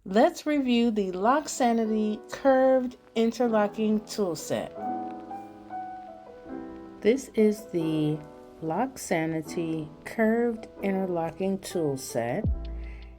Let's review the Locsanity curved interlocking tool set. This is the Locsanity curved interlocking tool set,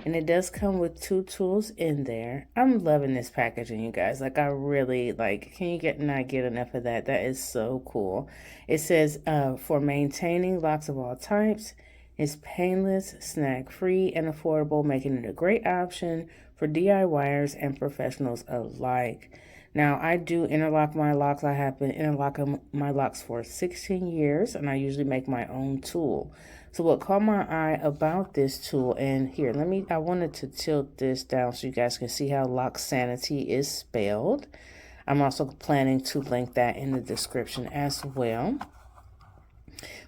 and it does come with 2 tools in there. I'm loving this packaging, you guys. Like, I really like, can you not get enough of that? That is so cool. It says for maintaining locks of all types. It's painless, snack-free, and affordable, making it a great option for DIYers and professionals alike. Now, I do interlock my locks. I have been interlocking my locks for 16 years, and I usually make my own tool. So what caught my eye about this tool, and here, I wanted to tilt this down so you guys can see how Locsanity is spelled. I'm also planning to link that in the description as well.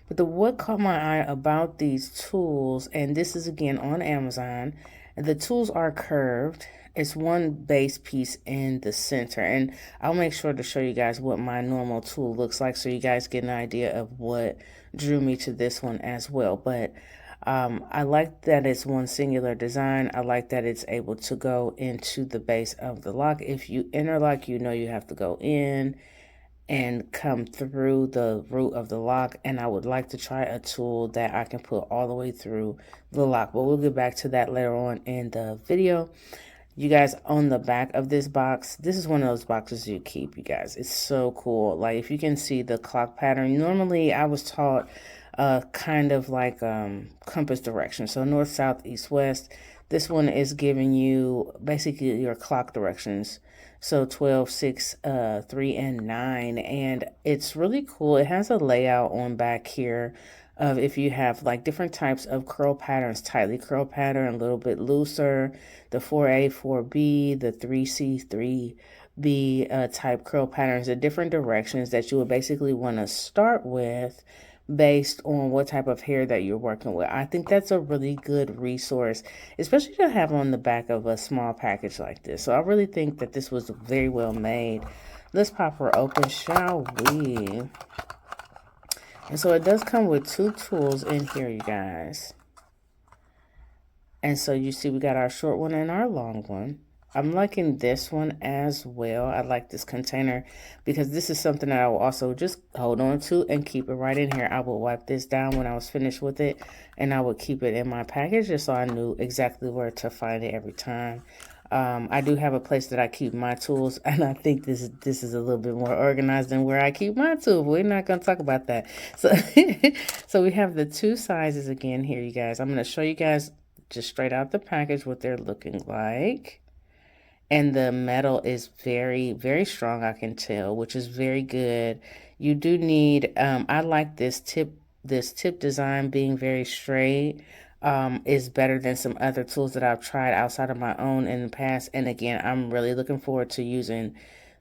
But what caught my eye about these tools, and this is again on Amazon, the tools are curved. It's one base piece in the center, and I'll make sure to show you guys what my normal tool looks like so you guys get an idea of what drew me to this one as well. But I like that it's one singular design. I like that it's able to go into the base of the lock. If you interlock, you know you have to go in and come through the root of the lock, and I would like to try a tool that I can put all the way through the lock, but we'll get back to that later on in the video. You guys, on the back of this box, this is one of those boxes you keep, you guys. It's so cool. Like, if you can see the clock pattern, normally I was taught kind of like compass direction, so north, south, east, west. This one is giving you basically your clock directions. So 12, 6, 3, and 9. And it's really cool. It has a layout on back here of if you have like different types of curl patterns, tightly curl pattern, a little bit looser, the 4A, 4B, the 3C, 3B type curl patterns, the different directions that you would basically want to start with based on what type of hair that you're working with. I think that's a really good resource, especially to have on the back of a small package like this. So I really think that this was very well made. Let's pop her open, shall we? And so it does come with 2 tools in here, you guys. And so you see we got our short one and our long one. I'm liking this one as well. I like this container because this is something that I will also just hold on to and keep it right in here. I will wipe this down when I was finished with it, and I would keep it in my package just so I knew exactly where to find it every time. I do have a place that I keep my tools, and I think this is a little bit more organized than where I keep my tools. We're not going to talk about that. So, so we have the 2 sizes again here, you guys. I'm going to show you guys just straight out the package what they're looking like. And the metal is very, very strong, I can tell, which is very good. You do need, I like this tip design being very straight. Is better than some other tools that I've tried outside of my own in the past. And again, I'm really looking forward to using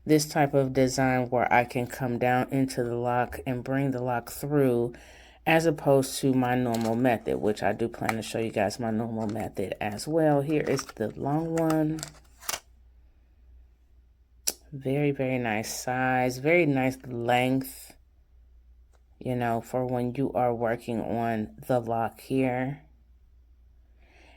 this type of design where I can come down into the lock and bring the lock through, as opposed to my normal method, which I do plan to show you guys my normal method as well. Here is the long one. Very, very nice size, very nice length, you know, for when you are working on the lock here.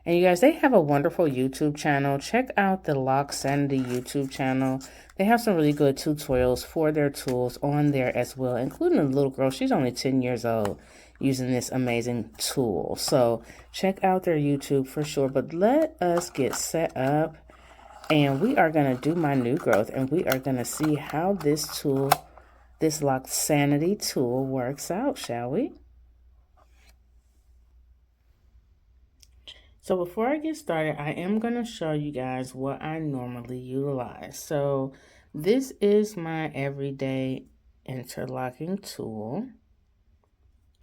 And you guys, they have a wonderful YouTube channel. Check out the Locsanity YouTube channel. They have some really good tutorials for their tools on there as well, including a little girl. She's only 10 years old using this amazing tool. So check out their YouTube for sure. But let us get set up. And we are going to do my new growth, and we are going to see how this tool, this Locsanity tool, works out, shall we? So before I get started, I am going to show you guys what I normally utilize. So this is my everyday interlocking tool,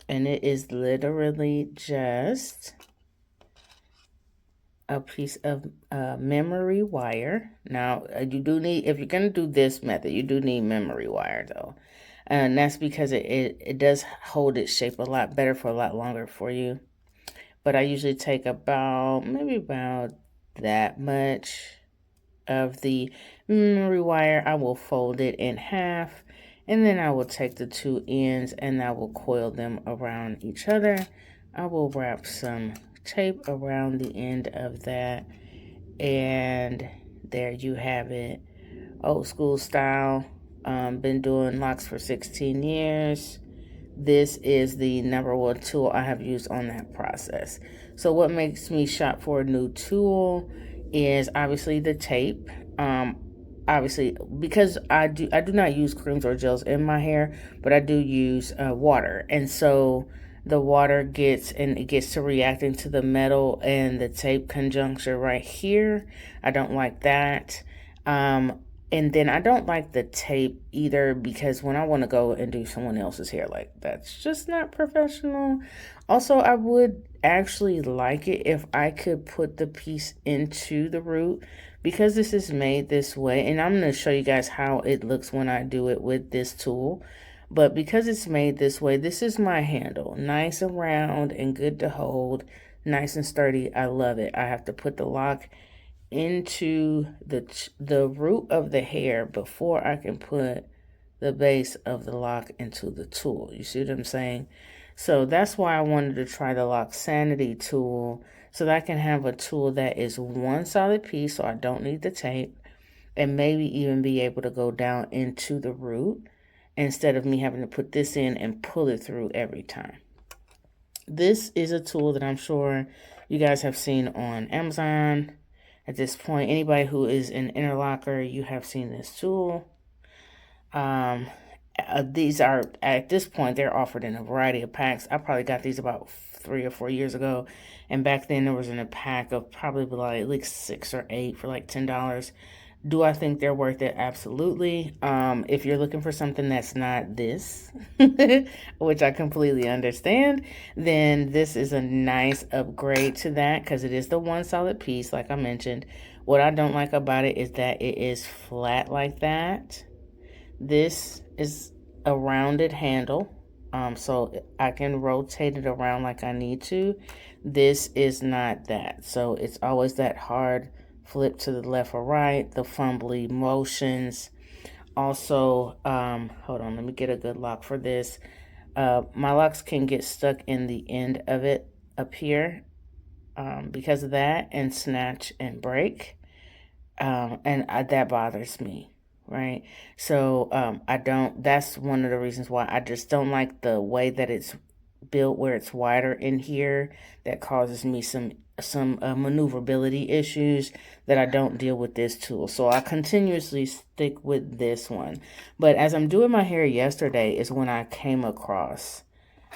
and it is literally just a piece of memory wire. Now, you do need, if you're going to do this method, you do need memory wire though. And that's because it does hold its shape a lot better for a lot longer for you. But I usually take maybe about that much of the memory wire. I will fold it in half, and then I will take the 2 ends and I will coil them around each other. I will wrap some tape around the end of that, And there you have it. Old school style. Been doing locks for 16 years. This is the number one tool I have used on that process. So what makes me shop for a new tool is obviously the tape. Obviously, because I do not use creams or gels in my hair, but I do use water, and so the water gets to reacting to the metal and the tape conjuncture right here. I don't like that. And then I don't like the tape either, because when I want to go and do someone else's hair, like, that's just not professional. Also, I would actually like it if I could put the piece into the root, because this is made this way. And I'm going to show you guys how it looks when I do it with this tool. But because it's made this way, this is my handle. Nice and round and good to hold. Nice and sturdy. I love it. I have to put the lock into the root of the hair before I can put the base of the lock into the tool. You see what I'm saying? So that's why I wanted to try the Locsanity tool, so that I can have a tool that is one solid piece, so I don't need the tape, and maybe even be able to go down into the root instead of me having to put this in and pull it through every time. This is a tool that I'm sure you guys have seen on Amazon. At this point, anybody who is an interlocker, you have seen this tool. These are, at this point, they're offered in a variety of packs. I probably got these about 3 or 4 years ago, and back then there was in a pack of probably like 6 or 8 for like $10. Do I think they're worth it? Absolutely. If you're looking for something that's not this, which I completely understand, then this is a nice upgrade to that, because it is the one solid piece, like I mentioned. What I don't like about it is that it is flat like that. This is a rounded handle, so I can rotate it around like I need to. This is not that, so it's always that hard flip to the left or right, the fumbly motions. Also, hold on, let me get a good lock for this. My locks can get stuck in the end of it up here because of that, and snatch and break, that bothers me, right? So that's one of the reasons why I just don't like the way that it's built, where it's wider in here. That causes me some maneuverability issues that I don't deal with this tool. So I continuously stick with this one. But as I'm doing my hair yesterday is when I came across,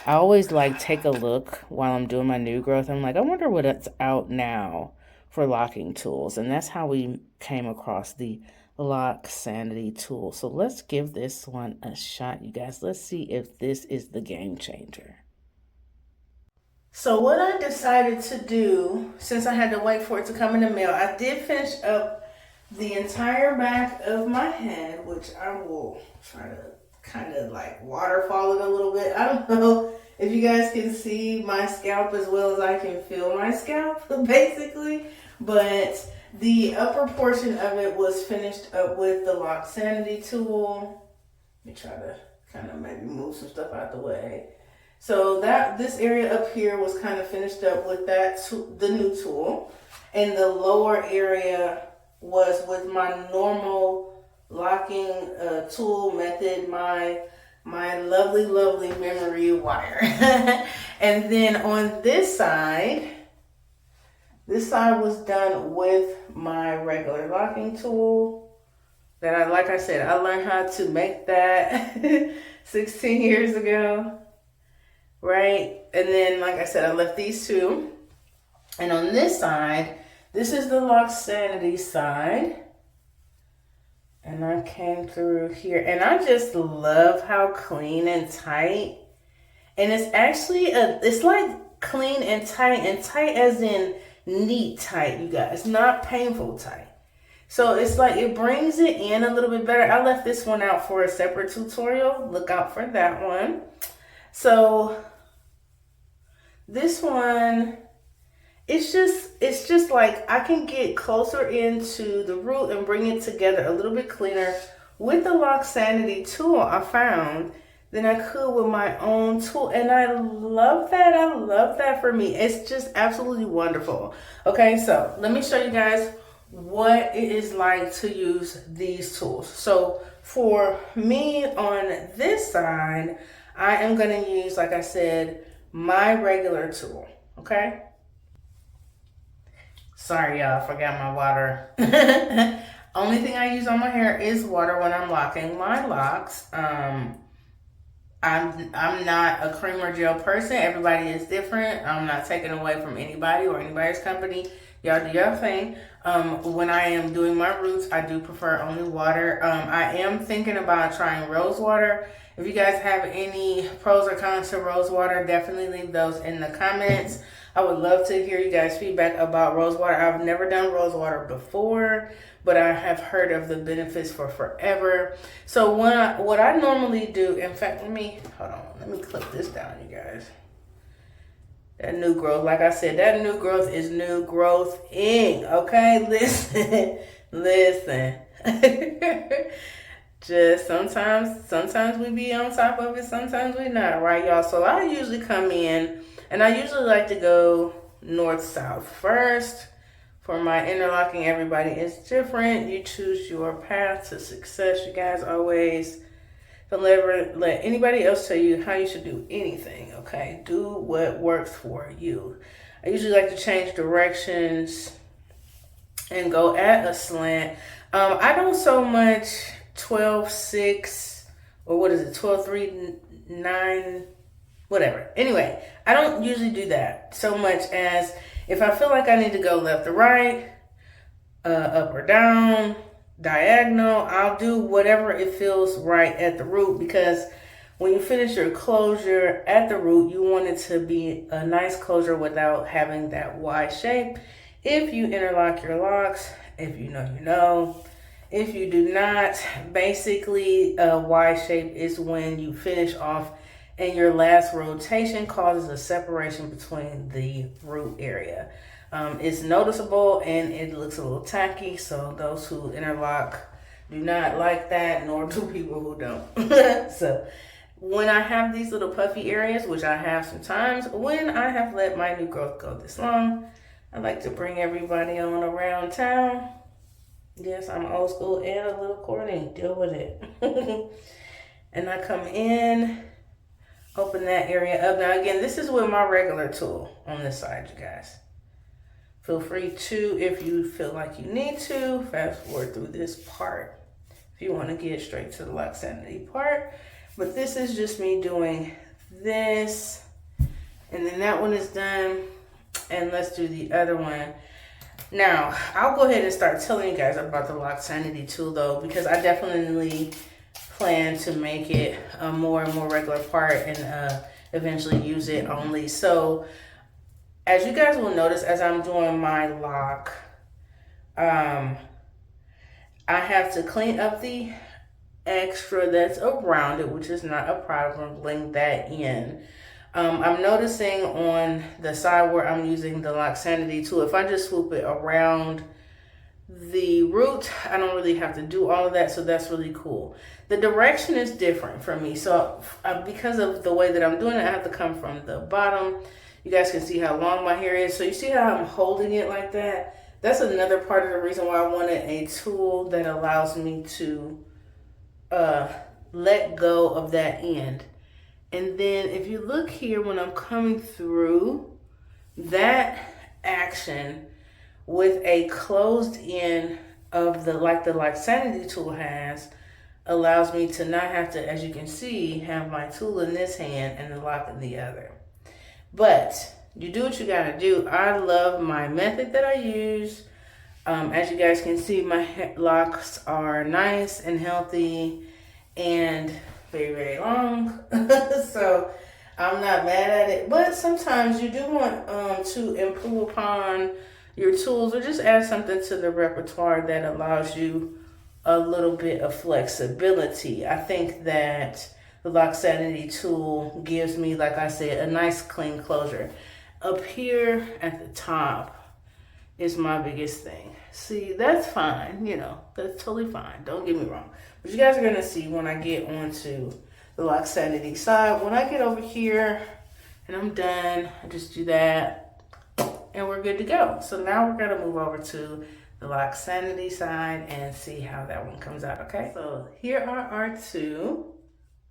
I always like take a look while I'm doing my new growth. I'm like, I wonder what it's out now for locking tools. And that's how we came across the Locsanity tool. So let's give this one a shot, you guys. Let's see if this is the game changer. So what I decided to do, since I had to wait for it to come in the mail, I did finish up the entire back of my head, which I will try to kind of like waterfall it a little bit. I don't know if you guys can see my scalp as well as I can feel my scalp, basically. But the upper portion of it was finished up with the Locsanity tool. Let me try to kind of maybe move some stuff out the way. So this area up here was kind of finished up with the new tool, and the lower area was with my normal locking tool method, my lovely memory wire. And then on this side was done with my regular locking tool that like I said, I learned how to make that 16 years ago. Right? And then, like I said, I left these two. And on this side, this is the Locsanity side. And I came through here. And I just love how clean and tight. And it's actually, it's like clean and tight as in neat tight, you guys. Not painful tight. So it's like it brings it in a little bit better. I left this one out for a separate tutorial. Look out for that one. So this one, it's just like I can get closer into the root and bring it together a little bit cleaner with the Locsanity tool, I found, than I could with my own tool. And I love that. I love that for me. It's just absolutely wonderful. Okay, so let me show you guys what it is like to use these tools. So for me on this side, I am going to use, like I said, my regular tool, okay? Sorry, y'all, forgot my water. Only thing I use on my hair is water when I'm locking my locks. I'm not a cream or gel person. Everybody is different. I'm not taking away from anybody or anybody's company. Y'all do your thing. When I am doing my roots, I do prefer only water. I am thinking about trying rose water. If you guys have any pros or cons to rose water, definitely leave those in the comments. I would love to hear you guys' feedback about rose water. I've never done rose water before, but I have heard of the benefits for forever. So what I normally do, in fact, let me clip this down, you guys. That new growth, like I said, that new growth is new growth-ing, okay? Listen. Just sometimes we be on top of it, sometimes we not, right, y'all? So I usually come in, and I usually like to go north-south first. For my interlocking, everybody is different. You choose your path to success. You guys always don't ever let anybody else tell you how you should do anything, okay? Do what works for you. I usually like to change directions and go at a slant. I don't so much 12-6, or what is it, 12-3-9, whatever. Anyway, I don't usually do that so much as if I feel like I need to go left or right, up or down, diagonal, I'll do whatever it feels right at the root, because when you finish your closure at the root, you want it to be a nice closure without having that Y shape. If you interlock your locks, if you know, you know. If you do not, basically a Y shape is when you finish off and your last rotation causes a separation between the root area. It's noticeable and it looks a little tacky, so those who interlock do not like that, nor do people who don't. So when I have these little puffy areas, which I have sometimes, when I have let my new growth go this long, I like to bring everybody on around town. Yes, I'm old school and a little corny. Deal with it. And I come in, open that area up. Now again, this is with my regular tool on this side, you guys. Feel free to, if you feel like you need to, fast forward through this part if you want to get straight to the Locsanity part. But this is just me doing this, and then that one is done, and let's do the other one. Now, I'll go ahead and start telling you guys about the Locsanity tool though, because I definitely plan to make it a more and more regular part and eventually use it only. So as you guys will notice, as I'm doing my lock, I have to clean up the extra that's around it, which is not a problem, bring that in. I'm noticing on the side where I'm using the Locsanity tool, if I just swoop it around the root, I don't really have to do all of that, so that's really cool. The direction is different for me, so because of the way that I'm doing it, I have to come from the bottom. You guys can see how long my hair is, so you see how I'm holding it like that? That's another part of the reason why I wanted a tool that allows me to let go of that end. And then if you look here, when I'm coming through, that action with a closed end of the, like the Locsanity tool has, allows me to not have to, as you can see, have my tool in this hand and the lock in the other. But you do what you gotta do. I love my method that I use. As you guys can see, my locks are nice and healthy and very, very long. So I'm not mad at it. But sometimes you do want to improve upon your tools or just add something to the repertoire that allows you a little bit of flexibility. I think that the Locsanity tool gives me, like I said, a nice clean closure. Up here at the top is my biggest thing. See, that's fine, you know, that's totally fine. Don't get me wrong. But you guys are gonna see when I get onto the Locsanity side. When I get over here and I'm done, I just do that and we're good to go. So now we're gonna move over to the Locsanity side and see how that one comes out, okay? So here are our two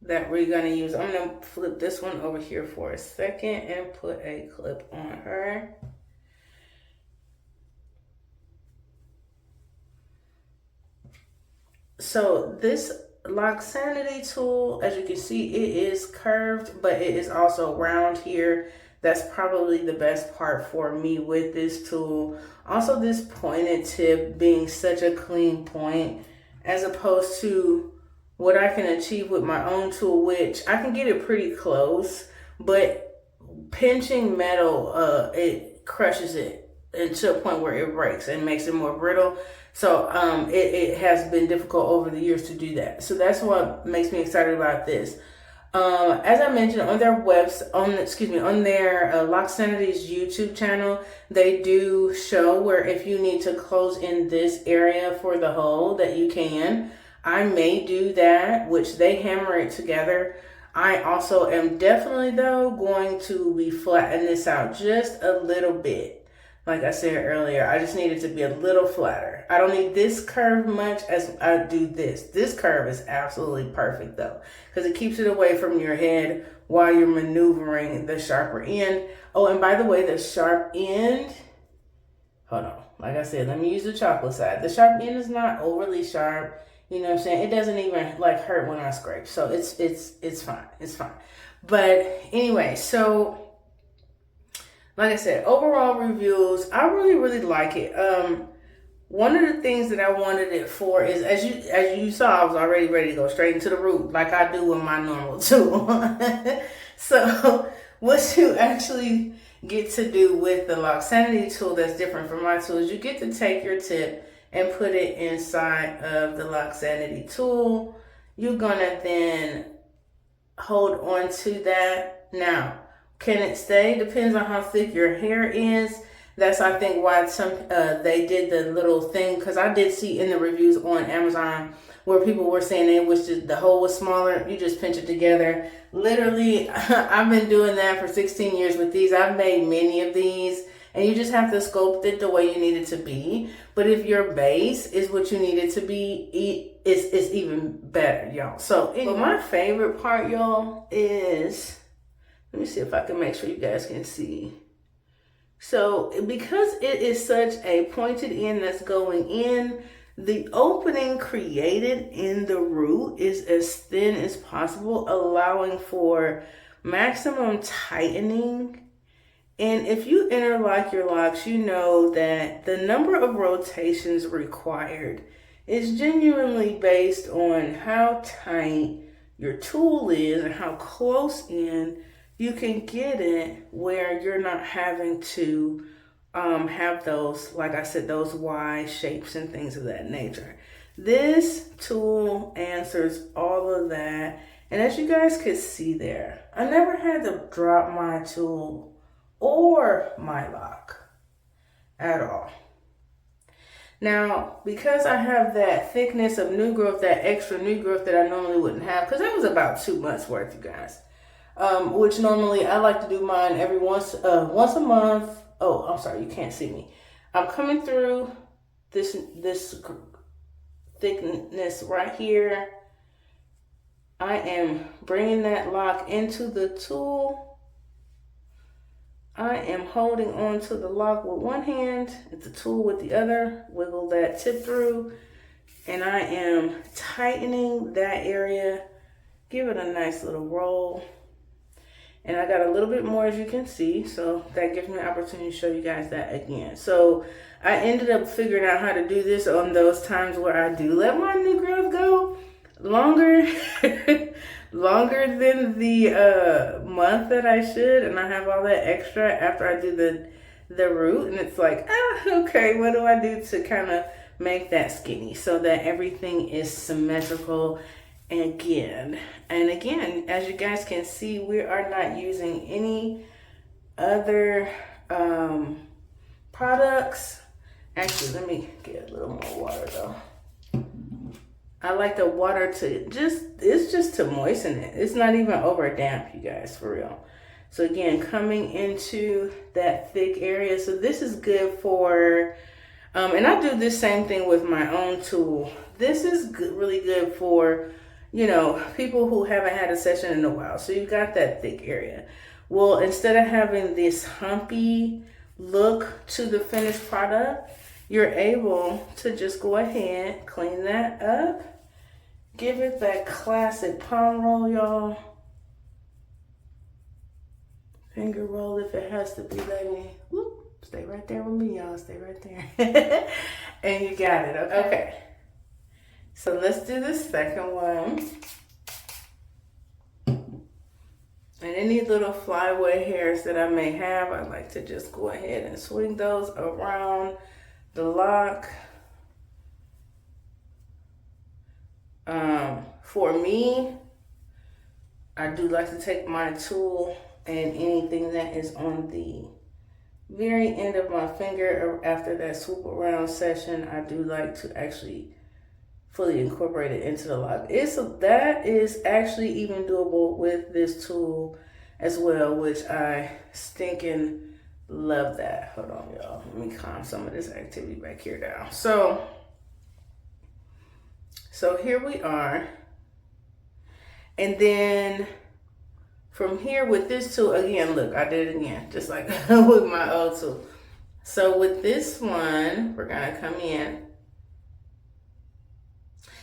that we're gonna use. I'm gonna flip this one over here for a second and put a clip on her. So this Locsanity tool, as you can see, it is curved, but it is also round here. That's probably the best part for me with this tool. Also, this pointed tip being such a clean point, as opposed to what I can achieve with my own tool, which I can get it pretty close, but pinching metal, it crushes it to a point where it breaks and makes it more brittle. So it has been difficult over the years to do that. So that's what makes me excited about this. As I mentioned, on their on their Locsanity's YouTube channel, they do show where if you need to close in this area for the hole that you can. I may do that, which they hammer it together. I also am definitely though going to be flatten this out just a little bit. Like I said earlier, I just need it to be a little flatter. I don't need this curve much as I do this. This curve is absolutely perfect though, because it keeps it away from your head while you're maneuvering the sharper end. Oh, and by the way, the sharp end, hold on. Like I said, let me use the chocolate side. The sharp end is not overly sharp. You know what I'm saying? It doesn't even like hurt when I scrape. So it's fine. It's fine. But anyway, so like I said, overall reviews, I really like it. One of the things that I wanted it for is, as you saw, I was already ready to go straight into the root, like I do with my normal tool. So what you actually get to do with the Locsanity tool that's different from my tool is you get to take your tip and put it inside of the Locsanity tool. You're gonna then hold on to that. Now, can it stay? Depends on how thick your hair is. That's, I think, why some they did the little thing, because I did see in the reviews on Amazon where people were saying they wish the hole was smaller. You just pinch it together. Literally, I've been doing that for 16 years with these. I've made many of these, and you just have to sculpt it the way you need it to be. But if your base is what you need it to be, it's even better, y'all. So anyway, my favorite part, y'all, is, let me see if I can make sure you guys can see. So because it is such a pointed end that's going in, the opening created in the root is as thin as possible, allowing for maximum tightening. And if you interlock your locks, you know that the number of rotations required is genuinely based on how tight your tool is and how close in you can get it, where you're not having to have those, like I said, those Y shapes and things of that nature. This tool answers all of that. And as you guys could see there, I never had to drop my tool or my lock at all. Now, because I have that thickness of new growth, that extra new growth that I normally wouldn't have, because that was about 2 months worth, you guys. Which normally I like to do mine every once a month. Oh, I'm sorry, you can't see me. I'm coming through this thickness right here. I am bringing that lock into the tool. I am holding on to the lock with one hand, the tool with the other, wiggle that tip through, and I am tightening that area. Give it a nice little roll. And I got a little bit more, as you can see, so that gives me an opportunity to show you guys that again. So I ended up figuring out how to do this on those times where I do let my new growth go longer, longer than the month that I should, and I have all that extra after I do the root, and it's like, okay, what do I do to kind of make that skinny so that everything is symmetrical? And again, as you guys can see, we are not using any other products. Actually, let me get a little more water though. I like the water to it's just to moisten it. It's not even over damp, you guys, for real. So again, coming into that thick area. So this is good for And I do this same thing with my own tool. This is good, really good for, you know, people who haven't had a session in a while. So you got that thick area. Well, instead of having this humpy look to the finished product, you're able to just go ahead, clean that up, give it that classic palm roll, y'all. Finger roll if it has to be, baby. Whoop. Stay right there with me, y'all. Stay right there. And you got it, okay? So let's do the second one. And any little flyaway hairs that I may have, I like to just go ahead and swing those around the lock. For me, I do like to take my tool and anything that is on the very end of my finger after that swoop around session, I do like to actually fully incorporate it into the lock. That is actually even doable with this tool as well, which I stinking love that. Hold on, y'all. Let me calm some of this activity back here down. So here we are. And then from here with this tool, again, look, I did it again, just like with my old tool. So with this one, we're gonna come in.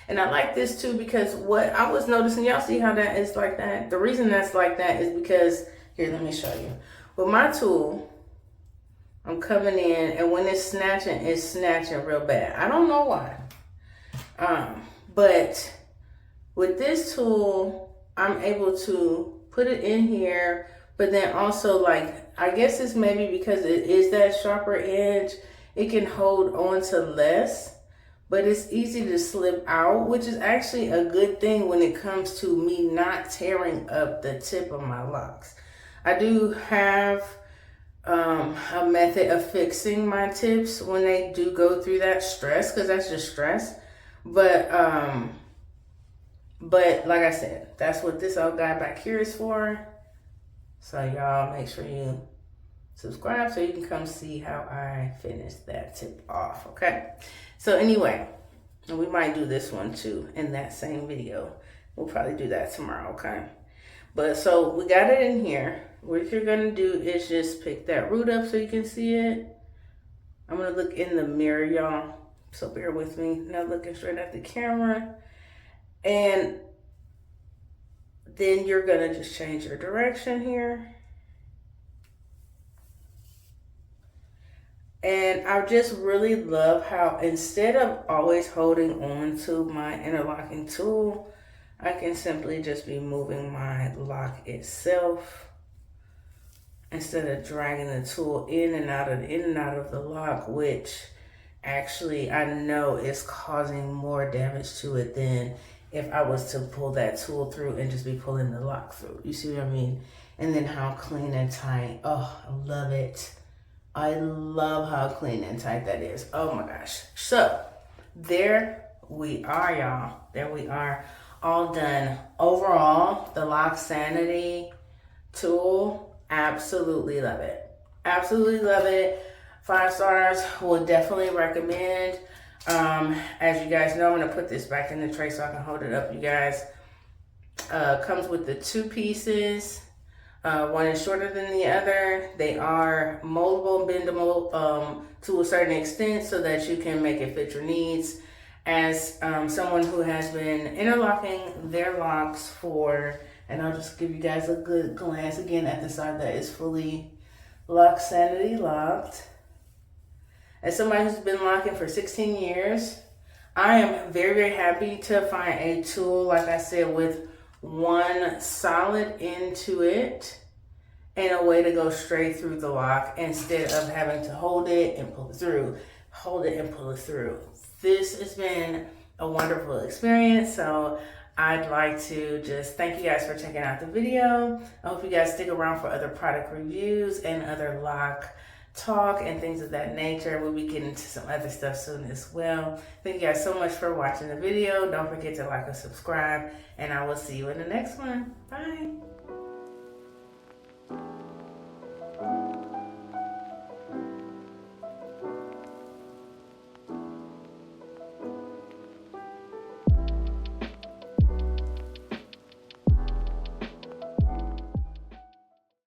And I like this too because what I was noticing, y'all see how that is like that? The reason that's like that is because, here, let me show you. With my tool, I'm coming in and when it's snatching real bad. I don't know why. But with this tool, I'm able to put it in here, but then also like, I guess it's maybe because it is that sharper edge, it can hold on to less, but it's easy to slip out, which is actually a good thing when it comes to me not tearing up the tip of my locks. I do have a method of fixing my tips when they do go through that stress, because that's just stress. But like I said, that's what this old guy back here is for. So y'all make sure you subscribe so you can come see how I finish that tip off, okay? So anyway, and we might do this one too in that same video. We'll probably do that tomorrow, okay? But so we got it in here. What you're gonna do is just pick that root up so you can see it. I'm gonna look in the mirror, y'all. So bear with me. Not looking straight at the camera. And then you're gonna just change your direction here. And I just really love how instead of always holding on to my interlocking tool, I can simply just be moving my lock itself instead of dragging the tool in and out of the lock, which actually I know is causing more damage to it than if I was to pull that tool through and just be pulling the lock through. You see what I mean? And then how clean and tight. Oh, I love it. I love how clean and tight that is. Oh my gosh. So there we are, y'all. There we are, all done. Overall, the Locsanity tool, absolutely love it. Absolutely love it. 5 stars, will definitely recommend. As you guys know, I'm gonna put this back in the tray so I can hold it up, you guys. Comes with the 2 pieces. One is shorter than the other. They are moldable, bendable to a certain extent so that you can make it fit your needs. As someone who has been interlocking their locks for, and I'll just give you guys a good glance again at the side that is fully Locsanity locked. As somebody who's been locking for 16 years, I am very, very happy to find a tool, like I said, with one solid into it and a way to go straight through the lock instead of having to hold it and pull it through, hold it and pull it through. This has been a wonderful experience, so I'd like to just thank you guys for checking out the video. I hope you guys stick around for other product reviews and other lock talk and things of that nature. We'll be getting to some other stuff soon as well. Thank you guys so much for watching the video. Don't forget to like and subscribe, and I will see you in the next one. Bye.